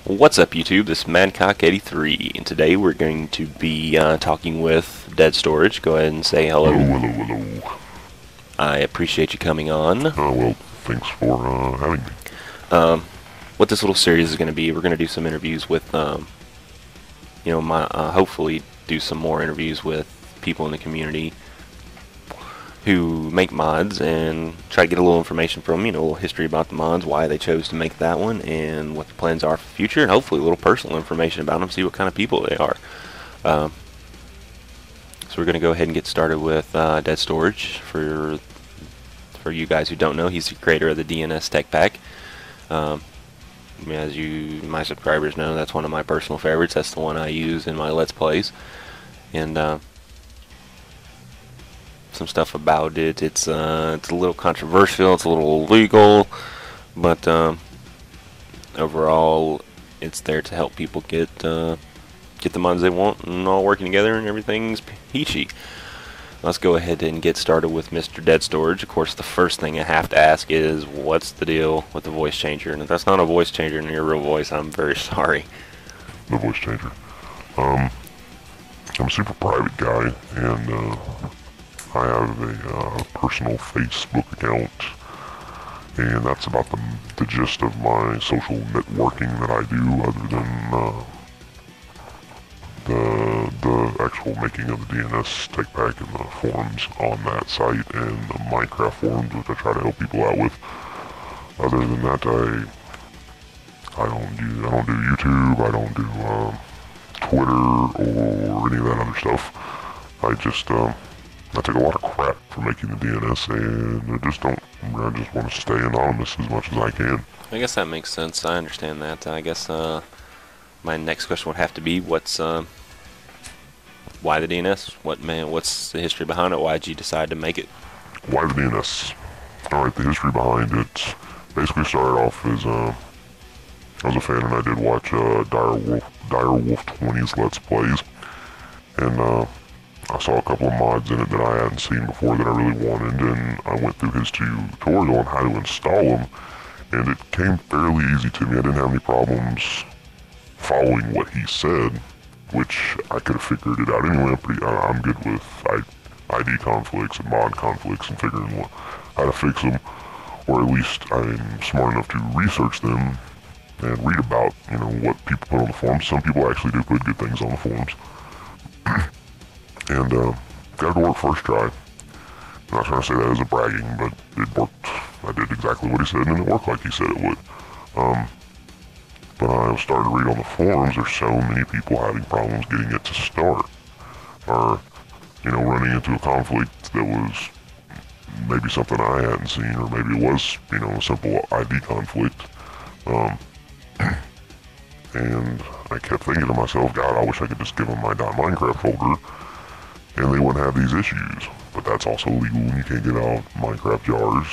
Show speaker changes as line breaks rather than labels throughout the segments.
What's up, YouTube? This is Madcock83, and today we're going to be talking with DEADSTORAGE. Go ahead and say hello.
Hello.
I appreciate you coming on.
Well, thanks for having me.
What this little series is going to be, we're going to do some interviews with, hopefully do some more interviews with people in the community who make mods and try to get a little information from them, a little history about the mods, why they chose to make that one, and what the plans are for the future, and hopefully a little personal information about them, see what kind of people they are. So we're going to go ahead and get started with DEADSTORAGE. For you guys who don't know, he's the creator of the DNS TechPack. As my subscribers know, that's one of my personal favorites. That's the one I use in my Let's Plays. And some stuff about it. It's a little controversial. It's a little illegal, but overall, it's there to help people get the mods they want and all working together, and everything's peachy. Let's go ahead and get started with Mr. DEADSTORAGE. Of course, the first thing I have to ask is, what's the deal with the voice changer? And if that's not a voice changer in your real voice, I'm very sorry.
The voice changer. I'm a super private guy, and I have a personal Facebook account, and that's about the gist of my social networking that I do, other than the actual making of the DNS TechPack and the forums on that site, and the Minecraft forums, which I try to help people out with. Other than that, I don't do YouTube, I don't do Twitter or any of that other stuff. I take a lot of crap for making the DNS, and I just want to stay anonymous as much as I can.
I guess that makes sense. I understand that. I guess my next question would have to be, why the DNS? What's the history behind it? Why did you decide to make it?
Why the DNS? Alright, the history behind it basically started off as I was a fan, and I did watch Direwolf 20's Let's Plays, and I saw a couple of mods in it that I hadn't seen before that I really wanted, and I went through his tutorial on how to install them, and it came fairly easy to me. I didn't have any problems following what he said, which I could have figured it out anyway. I'm good with ID conflicts and mod conflicts and figuring how to fix them, or at least I'm smart enough to research them and read about, what people put on the forums. Some people actually do put good things on the forums. And got it to work first try. I'm not trying to say that as a bragging, but it worked. I did exactly what he said, and it worked like he said it would. But I started to read on the forums, there's so many people having problems getting it to start, or running into a conflict that was maybe something I hadn't seen, or maybe it was a simple ID conflict. And I kept thinking to myself, God, I wish I could just give them my .minecraft folder, and they wouldn't have these issues. But that's also illegal, and you can't get out Minecraft jars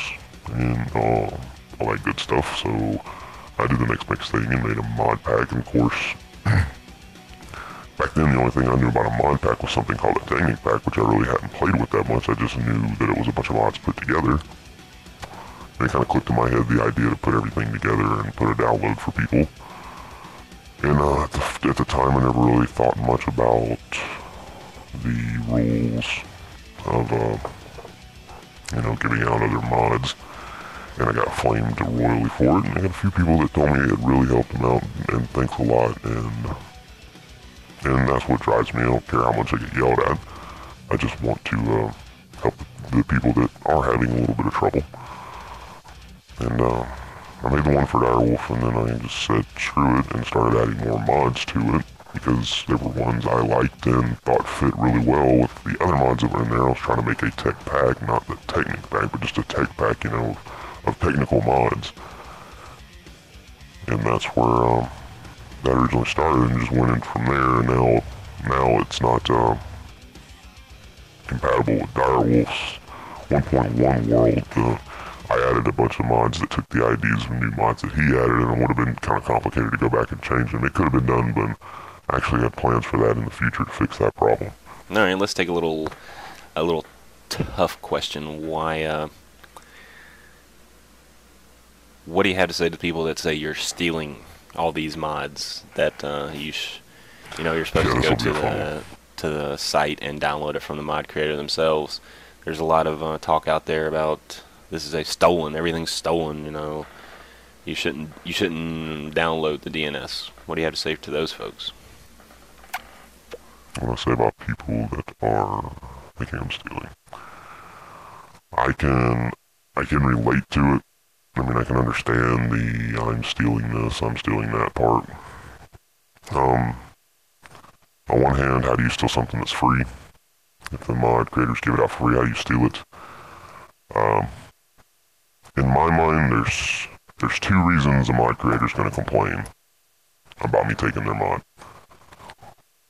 and all that good stuff. So I did the next thing and made a mod pack, and of course, back then the only thing I knew about a mod pack was something called a technic pack, which I really hadn't played with that much. I just knew that it was a bunch of mods put together. And it kind of clicked in my head, the idea to put everything together and put a download for people. And at the time, I never really thought much about the rules of, giving out other mods, and I got flamed royally for it, and I got a few people that told me it really helped them out, and thanks a lot, and that's what drives me. I don't care how much I get yelled at. I just want to help the people that are having a little bit of trouble. And I made the one for Direwolf, and then I just said screw it and started adding more mods to it, because there were ones I liked and thought fit really well with the other mods that were in there. I was trying to make a tech pack, not the technic pack, but just a tech pack, of technical mods. And that's where that originally started, and just went in from there. And now it's not compatible with Direwolf's 1.1 world. I added a bunch of mods that took the IDs from new mods that he added, and it would have been kind of complicated to go back and change them. It could have been done, but I actually had plans for that in the future to fix that problem.
All right, let's take a little tough question. Why what do you have to say to people that say you're stealing all these mods that you're supposed
Yeah,
to
this
go
will be a fun one.
to the site and download it from the mod creator themselves. There's a lot of talk out there about this is a stolen, everything's stolen. You shouldn't download the DNS. What do you have to say to those folks?
What I say about people that are thinking I'm stealing, I can relate to it. I mean, I can understand the I'm stealing this, I'm stealing that part. Um, on one hand, how do you steal something that's free? If the mod creators give it out free, how do you steal it? Um, in my mind, there's two reasons a mod creator's going to complain about me taking their mod.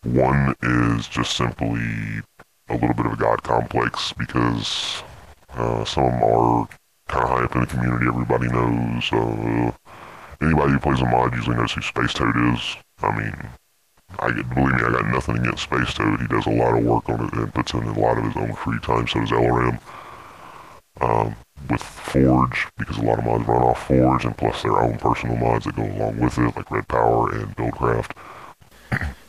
One is just simply a little bit of a god complex because some of them are kind of high up in the community. Everybody knows. Anybody who plays a mod usually knows who Space Toad is. I mean, believe me, I got nothing against Space Toad. He does a lot of work on it and puts in a lot of his own free time. So does LRM. With Forge, because a lot of mods run off Forge, and plus their own personal mods that go along with it, like Red Power and Buildcraft.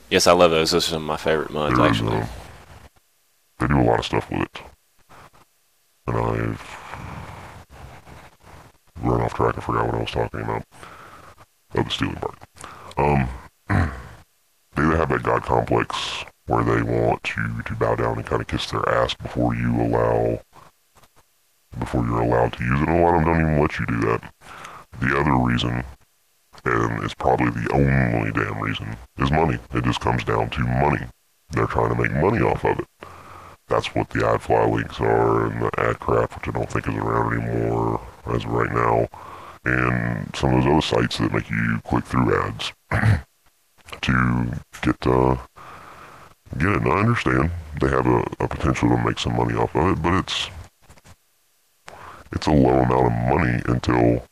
Yes, I love those. Those are some of my favorite mods, actually.
They do a lot of stuff with it. And I've run off track and forgot what I was talking about. Oh, the stealing part. They have that god complex where they want you to bow down and kind of kiss their ass before you're allowed to use it, and a lot of them don't even let you do that. The other reason, and it's probably the only damn reason, is money. It just comes down to money. They're trying to make money off of it. That's what the AdFly links are, and the AdCraft, which I don't think is around anymore as of right now, and some of those other sites that make you click through ads to get it. And I understand they have a potential to make some money off of it, but it's a low amount of money until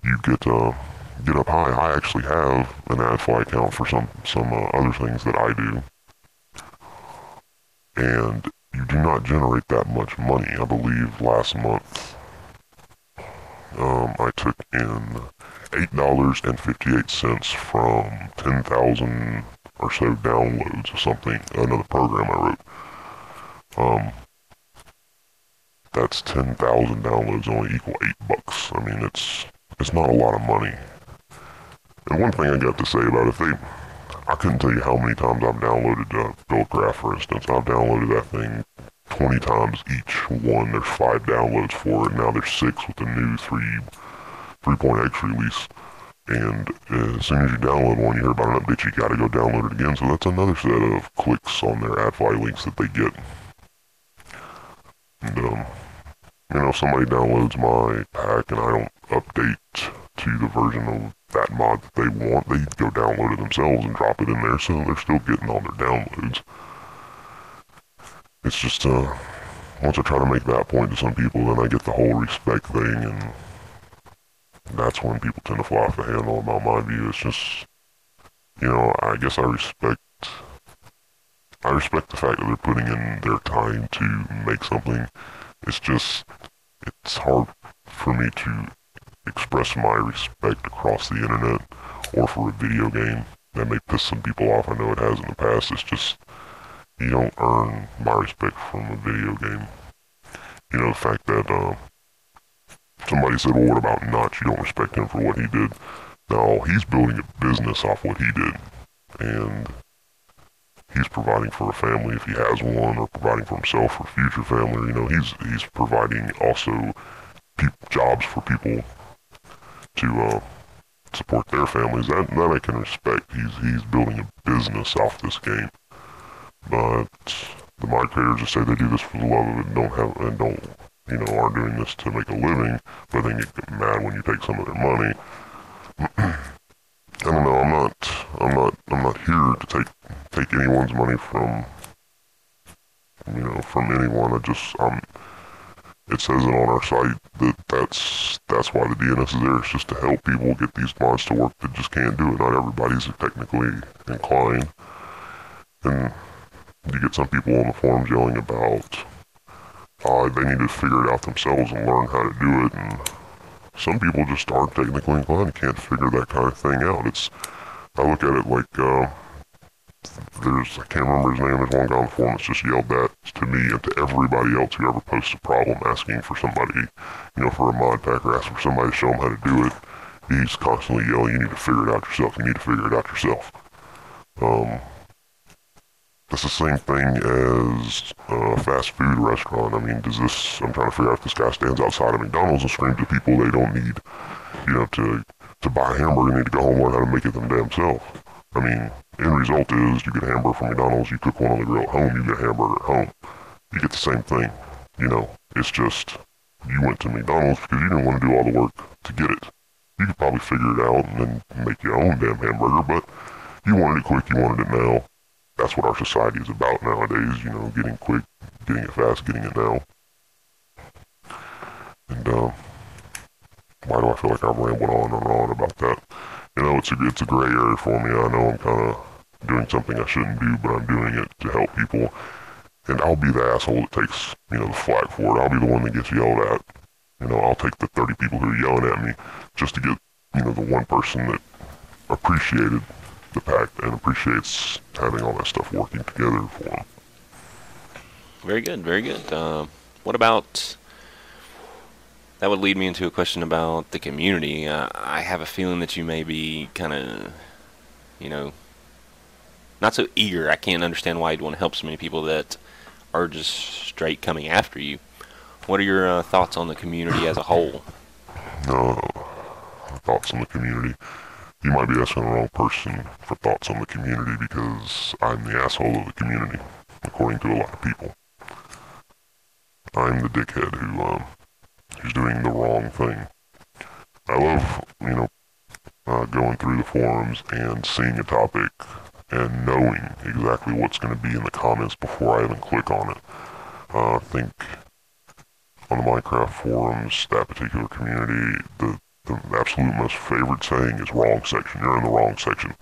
you get up high. I actually have an AdFly account for some other things that I do, and you do not generate that much money. I believe last month I took in $8.58 from 10,000 or so downloads of something, another program I wrote. That's 10,000 downloads only equal $8. I mean, it's not a lot of money. And one thing I got to say about it, I couldn't tell you how many times I've downloaded Buildcraft, for instance. I've downloaded that thing 20 times each one. There's 5 downloads for it. Now there's 6 with the new 3.x release. And as soon as you download one, you hear about an update, you gotta go download it again. So that's another set of clicks on their AdFly links that they get. And, if somebody downloads my pack and I don't update to the version of that mod that they want, they go download it themselves and drop it in there, so they're still getting all their downloads. It's just, once I try to make that point to some people, then I get the whole respect thing, and that's when people tend to fly off the handle about my view. It's just, I guess I respect the fact that they're putting in their time to make something. It's hard for me to express my respect across the internet or for a video game. That may piss some people off. I know it has in the past. It's just, you don't earn my respect from a video game. The fact that somebody said, well, what about Notch? You don't respect him for what he did. No, he's building a business off what he did. And he's providing for a family if he has one, or providing for himself or future family. He's providing also jobs for people to support their families. That I can respect. He's building a business off this game. But the mod creators just say they do this for the love of it and don't aren't doing this to make a living, but then get mad when you take some of their money. I don't know. I'm not here to take anyone's money from anyone. It says it on our site that's why the DNS is there. It's just to help people get these mods to work that just can't do it. Not everybody's technically inclined, and you get some people on the forums yelling about they need to figure it out themselves and learn how to do it. And some people just aren't technically inclined, can't figure that kind of thing out. I look at it like, I can't remember his name, there's one guy on the forum that's just yelled that to me and to everybody else who ever posts a problem asking for somebody, for a mod pack or asking for somebody to show him how to do it. He's constantly yelling, you need to figure it out yourself, you need to figure it out yourself. That's the same thing as a fast food restaurant. I mean, I'm trying to figure out if this guy stands outside of McDonald's and screams at people they don't need, to buy a hamburger, they need to go home and learn how to make it them damn self. I mean, end result is you get a hamburger from McDonald's, you cook one on the grill at home, you get a hamburger at home. You get the same thing, it's just you went to McDonald's because you didn't want to do all the work to get it. You could probably figure it out and then make your own damn hamburger, but you wanted it quick, you wanted it now. That's what our society is about nowadays, getting quick, getting it fast, getting it now. And why do I feel like I'm rambling on and on about that? It's a gray area for me. I know I'm kind of doing something I shouldn't do, but I'm doing it to help people. And I'll be the asshole that takes, the flag for it. I'll be the one that gets yelled at. I'll take the 30 people who are yelling at me just to get, the one person that appreciated the pack and appreciates having all that stuff working together for them.
Very good, very good. What about... That would lead me into a question about the community. I have a feeling that you may be kind of, not so eager. I can't understand why you'd want to help so many people that are just straight coming after you. What are your thoughts on the community as a whole?
Thoughts on the community. You might be asking the wrong person for thoughts on the community because I'm the asshole of the community, according to a lot of people. I'm the dickhead who's doing the wrong thing. I love, going through the forums and seeing a topic and knowing exactly what's going to be in the comments before I even click on it. I think on the Minecraft forums, that particular community, the absolute most favorite saying is wrong section. You're in the wrong section.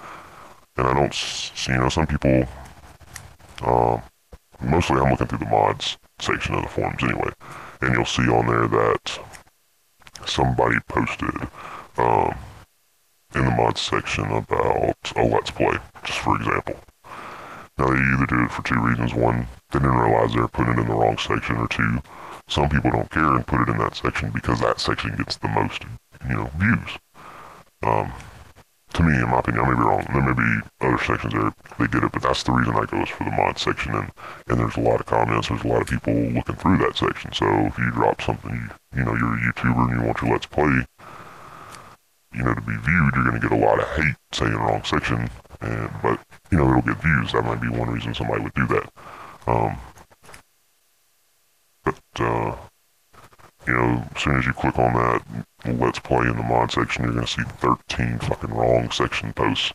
And I don't see, some people, mostly I'm looking through the mods section of the forums anyway. And you'll see on there that somebody posted in the mods section about a Let's Play, just for example. Now, they either did it for two reasons. One, they didn't realize they were putting it in the wrong section, or two, some people don't care and put it in that section because that section gets the most, views. To me, in my opinion, I may be wrong. There may be other sections there they did it, but that's the reason I goes for the mod section. And there's a lot of comments, there's a lot of people looking through that section. So if you drop something, you're a YouTuber and you want your Let's Play, to be viewed, you're going to get a lot of hate saying the wrong section. But, it'll get views. That might be one reason somebody would do that. As soon as you click on that Let's Play in the mod section, you're going to see 13 fucking wrong section posts.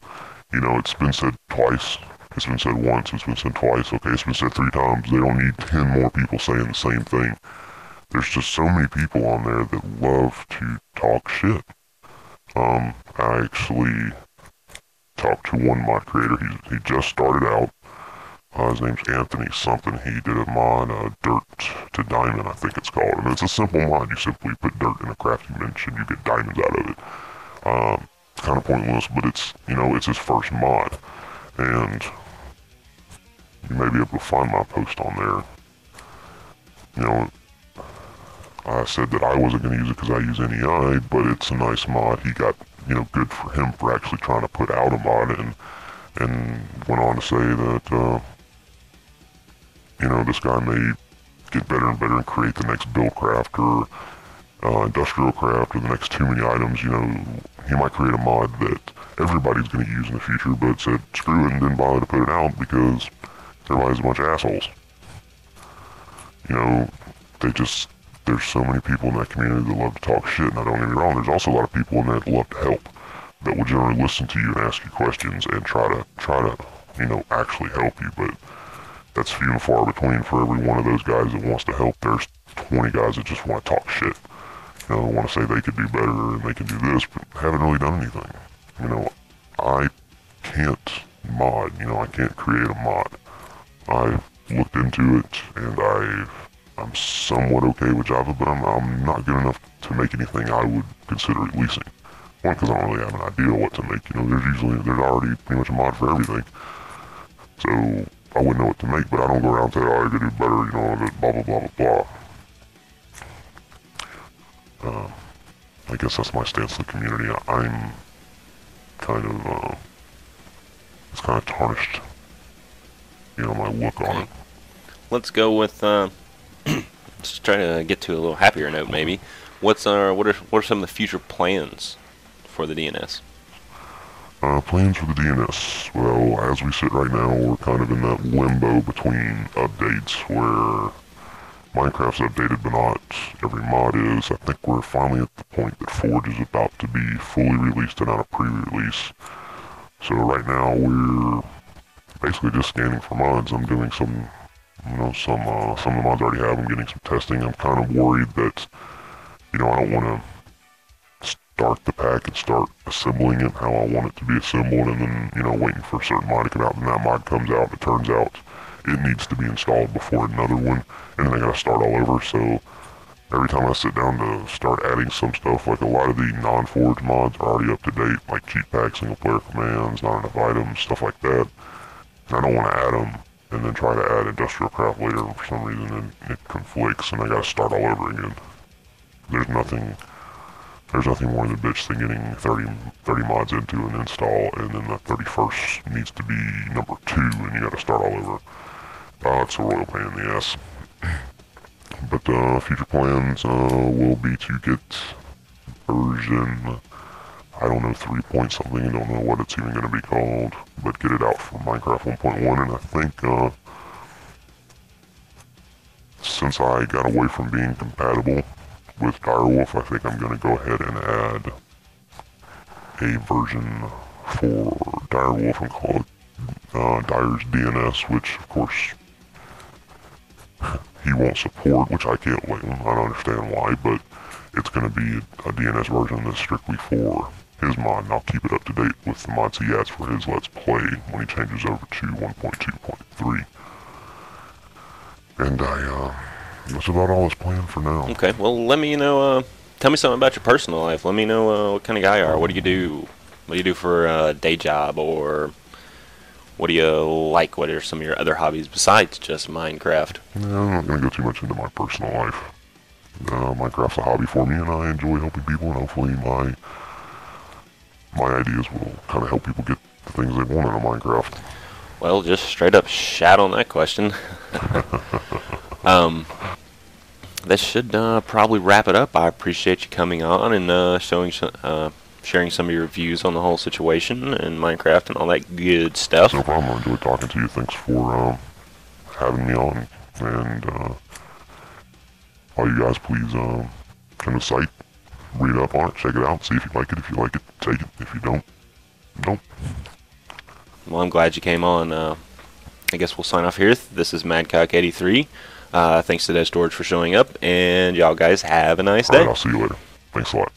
It's been said twice. It's been said once. It's been said twice. Okay, it's been said 3 times. They don't need 10 more people saying the same thing. There's just so many people on there that love to talk shit. I actually talked to one mod creator. He just started out. His name's Anthony something. He did a mod, Dirt to Diamond, I think it's called. And it's a simple mod. You simply put dirt in a crafting bench and you get diamonds out of it. Kind of pointless, but it's his first mod. And you may be able to find my post on there. I said that I wasn't going to use it because I use NEI, but it's a nice mod. He got, good for him for actually trying to put out a mod and went on to say that, this guy may get better and better and create the next build craft or industrial craft or the next too many items. He might create a mod that everybody's going to use in the future, but said screw it and didn't bother to put it out because everybody's a bunch of assholes. There's so many people in that community that love to talk shit, and I don't get me wrong, there's also a lot of people in there that love to help, that will generally listen to you and ask you questions and try to actually help you, but that's few and far between. For every one of those guys that wants to help, there's 20 guys that just want to talk shit. Want to say they could do better and they can do this, but haven't really done anything. I can't mod, I can't create a mod. I've looked into it, and I'm somewhat okay with Java, but I'm not good enough to make anything I would consider releasing. One, because I don't really have an idea what to make. You know, there's already pretty much a mod for everything. So I wouldn't know what to make, but I don't go around saying, oh, I could do better, you know, blah, blah, blah, blah, blah. I guess that's my stance in the community. I'm kind of, it's kind of tarnished, you know, my look on it.
Let's go with, let's try to get to a little happier note, maybe. What are some of the future plans for the DNS?
Plans for the DNS. Well, as we sit right now, we're kind of in that limbo between updates where Minecraft's updated, but not every mod is. I think we're finally at the point that Forge is about to be fully released and not a pre-release. So right now we're basically just scanning for mods. I'm doing some, you know, some of the mods I already have. I'm getting some testing. I'm kind of worried that, you know, I don't want to start the pack and start assembling it how I want it to be assembled, and then, you know, waiting for a certain mod to come out, and that mod comes out, and it turns out it needs to be installed before another one, and then I gotta start all over. So every time I sit down to start adding some stuff, like a lot of the non-Forge mods are already up to date, like cheat packs, single player commands, not enough items, stuff like that. And I don't want to add them and then try to add industrial craft later for some reason, and it conflicts, and I gotta start all over again. There's nothing more in the bitch than getting 30 mods into an install, and then the 31st needs to be number 2, and you gotta start all over. It's a royal pain in the ass. But future plans will be to get version, I don't know, 3 point something, I don't know what it's even gonna be called, but get it out for Minecraft 1.1, and I think since I got away from being compatible with Direwolf, I think I'm going to go ahead and add a version for Direwolf and call it Dyer's DNS, which of course he won't support, which I can't wait. I don't understand why, but it's going to be a DNS version that's strictly for his mod, and I'll keep it up to date with the mods he adds for his Let's Play when he changes over to 1.2.3. And that's about all that's planned for now.
Okay, well, let me know, tell me something about your personal life. Let me know what kind of guy you are. What do you do? What do you do for a day job, or what do you like? What are some of your other hobbies besides just Minecraft?
Yeah, I'm not going to go too much into my personal life. Minecraft's a hobby for me, and I enjoy helping people, and hopefully my ideas will kind of help people get the things they want out of Minecraft.
Well, just straight up shat on that question. That should probably wrap it up. I appreciate you coming on and sharing some of your views on the whole situation and Minecraft and all that good stuff.
No problem. I enjoyed talking to you. Thanks for having me on. And all you guys, please come to the site, read up on it, check it out, see if you like it. If you like it, take it. If you don't, don't.
Well, I'm glad you came on. I guess we'll sign off here. This is Madcock83. Thanks to DEADSTORAGE for showing up, and y'all guys have a nice day.
All right, I'll see you later. Thanks a lot.